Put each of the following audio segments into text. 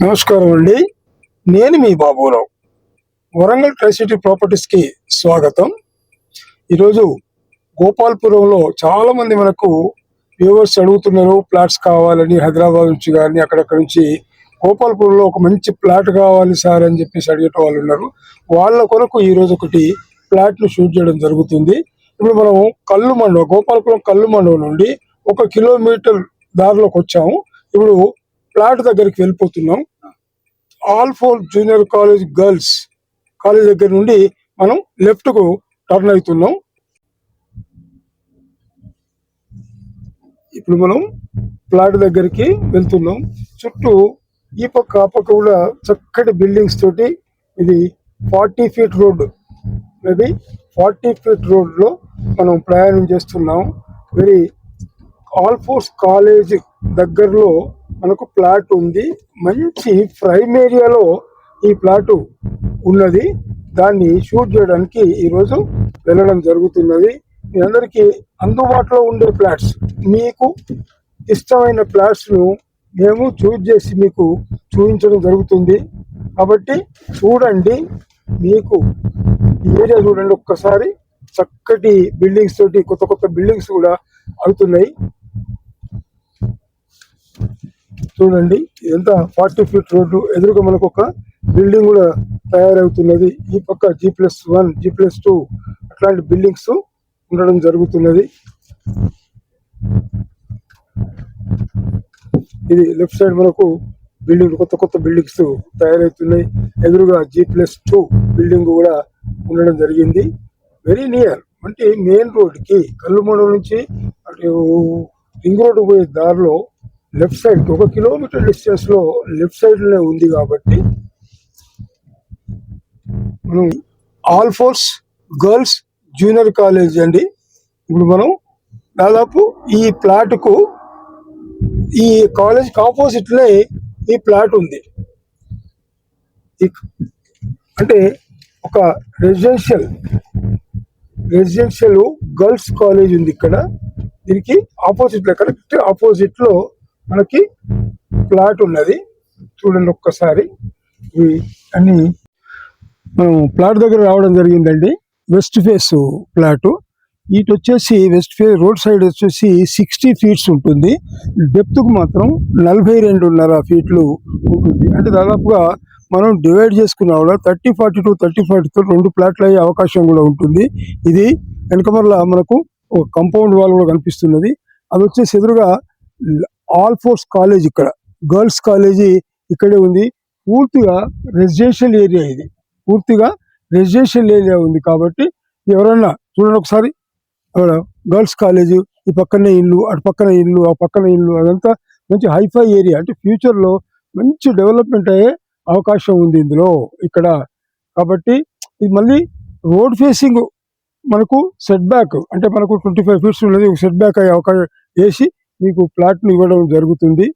నమస్కారం అండి. నేను మీ బాబురావు. వరంగల్ ట్రైసిటీ ప్రాపర్టీస్కి స్వాగతం. ఈరోజు గోపాల్పురంలో చాలా మంది మనకు వ్యూవర్స్ అడుగుతున్నారు ప్లాట్స్ కావాలని. హైదరాబాద్ నుంచి కానీ అక్కడక్కడ నుంచి గోపాల్పురంలో ఒక మంచి ప్లాట్ కావాలి సార్ అని చెప్పేసి అడిగే వాళ్ళు ఉన్నారు. వాళ్ళ కొరకు ఈరోజు ఒకటి ప్లాట్ను షూట్ చేయడం జరుగుతుంది. ఇప్పుడు మనం కల్లు మండలం, గోపాల్పురం కల్లు మండలం నుండి 1 కిలోమీటర్ దారిలోకి వచ్చాము. ఇప్పుడు ప్లాట్ దగ్గరికి వెళ్ళిపోతున్నాం. ఆల్4 జూనియర్ కాలేజ్ గర్ల్స్ కాలేజ్ దగ్గర నుండి మనం లెఫ్ట్ కు టర్న్ అవుతున్నాం. ఇప్పుడు మనం ప్లాట్ దగ్గరికి వెళ్తున్నాం. చుట్టూ ఈ పక్క ఆ పక్క కూడా చక్కటి బిల్డింగ్స్ తోటి ఇది 40 feet road, maybe 40 feet road లో మనం ప్రయాణం చేస్తున్నాం. వెరీ ఆల్4 కాలేజ్ దగ్గరలో మనకు ప్లాట్ ఉంది. మంచి ప్రైమ్ ఏరియాలో ఈ ప్లాట్ ఉన్నది. దాన్ని షూట్ చేయడానికి ఈరోజు వెళ్ళడం జరుగుతున్నది. మీ అందరికీ అందుబాటులో ఉండే ప్లాట్స్, మీకు ఇష్టమైన ప్లాట్స్ను మేము చూజ్ చేసి మీకు చూపించడం జరుగుతుంది. కాబట్టి చూడండి, మీకు ఏరియా చూడండి ఒక్కసారి. చక్కటి బిల్డింగ్స్ తోటి కొత్త కొత్త బిల్డింగ్స్ కూడా అవుతున్నాయి. చూడండి, ఇదంతా 40 ఫీట్ రోడ్డు. ఎదురుగా మనకు ఒక బిల్డింగ్ కూడా తయారవుతున్నది. ఈ పక్క G+1, G+2 అట్లాంటి బిల్డింగ్స్ ఉండడం జరుగుతున్నది. ఇది లెఫ్ట్ సైడ్ మనకు బిల్డింగ్, కొత్త కొత్త బిల్డింగ్స్ తయారవుతున్నాయి. ఎదురుగా G+2 బిల్డింగ్ కూడా ఉండడం జరిగింది. వెరీ నియర్, అంటే మెయిన్ రోడ్కి కల్లుమండలం నుంచి అటు రింగ్ రోడ్డు పోయే దారిలో లెఫ్ట్ సైడ్ 1 కిలోమీటర్ డిస్టెన్స్ లో లెఫ్ట్ సైడ్ లోనే ఉంది. కాబట్టి మనం ఆల్4 గర్ల్స్ జూనియర్ కాలేజ్ అండి. ఇప్పుడు మనం దాదాపు ఈ ప్లాట్ కు, ఈ కాలేజ్ ఆపోజిట్ లే ఈ ప్లాట్ ఉంది. అంటే ఒక రెసిడెన్షియల్ గర్ల్స్ కాలేజ్ ఉంది ఇక్కడ. దీనికి ఆపోజిట్ లో, కరెక్ట్ ఆపోజిట్ లో మనకి ప్లాట్ ఉన్నది. చూడండి ఒక్కసారి. అన్ని మనం ప్లాట్ దగ్గర రావడం జరిగిందండి. West phase plot. ఇటు వచ్చేసి వెస్ట్ ఫేస్ రోడ్ సైడ్ వచ్చేసి 60 ఫీట్స్ ఉంటుంది. డెప్త్ కు మాత్రం 42.5 ఫీట్లు ఉంటుంది. అంటే దాదాపుగా మనం డివైడ్ చేసుకున్నా కూడా 30-40 to 30-40 తో 2 ప్లాట్లు అయ్యే అవకాశం కూడా ఉంటుంది. ఇది వెనకమర్ల మనకు ఒక కాంపౌండ్ వాల్ కూడా కనిపిస్తున్నది. అది వచ్చేసి ఎదురుగా ఆల్4 కాలేజ్, ఇక్కడ గర్ల్స్ కాలేజీ ఇక్కడే ఉంది. పూర్తిగా రెసిడెన్షియల్ ఏరియా, ఇది పూర్తిగా రెసిడెన్షియల్ ఏరియా ఉంది. కాబట్టి ఎవరన్నా చూడండి ఒకసారి. గర్ల్స్ కాలేజ్, ఈ పక్కనే ఇల్లు, అటు పక్కన ఇల్లు, ఆ పక్కన ఇల్లు, అదంతా మంచి హైఫై ఏరియా. అంటే ఫ్యూచర్ లో మంచి డెవలప్మెంట్ అయ్యే అవకాశం ఉంది ఇందులో ఇక్కడ. కాబట్టి ఇది మళ్ళీ రోడ్ ఫేసింగ్, మనకు సెట్ బ్యాక్, అంటే మనకు 25 ఫీట్స్ ఉన్నది. సెట్ బ్యాక్ అయ్యే అవకాశం వేసి మీకు ప్లాట్ను ఇవ్వడం జరుగుతుంది.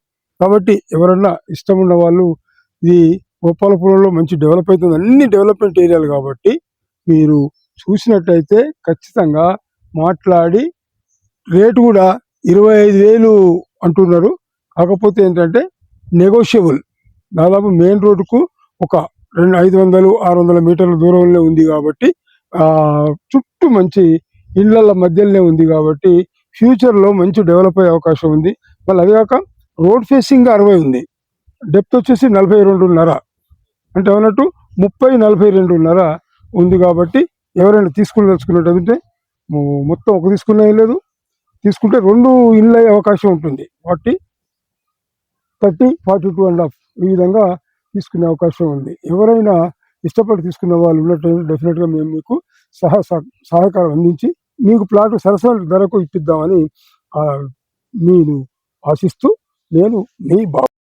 కాబట్టి ఎవరన్నా ఇష్టం ఉన్న వాళ్ళు, ఇది గోపాలపురంలో మంచి డెవలప్ అవుతుంది, అన్ని డెవలప్మెంట్ ఏరియాలు. కాబట్టి మీరు చూసినట్టయితే ఖచ్చితంగా మాట్లాడి, రేటు కూడా 25,000 అంటున్నారు. కాకపోతే ఏంటంటే నెగోషియబుల్. దాదాపు మెయిన్ రోడ్డుకు ఒక 500-600 మీటర్ల దూరంలో ఉంది. కాబట్టి చుట్టూ మంచి ఇళ్ల మధ్యలోనే ఉంది. కాబట్టి ఫ్యూచర్ లో మంచి డెవలప్ అయ్యే అవకాశం ఉంది. మళ్ళీ అది కాక రోడ్ ఫేసింగ్ 60 ఉంది. డెప్త్ వచ్చేసి 42.5, అంటే అన్నట్టు 30-42.5 ఉంది. కాబట్టి ఎవరైనా తెలుసుకున్నట్టు మొత్తం ఒక తీసుకునే లేదు, తీసుకుంటే 2 ఇళ్ళు అయ్యే అవకాశం ఉంటుంది. 30-42.5 ఈ విధంగా తీసుకునే అవకాశం ఉంది. ఎవరైనా ఇష్టపడి తీసుకున్న వాళ్ళు ఉన్నట్టు డెఫినెట్గా మేము మీకు సహకారం అందించి మీకు ప్లాట్ సరసమైన ధరకు ఇప్పిద్దామని నేను ఆశిస్తూ, నేను మీ బాబు.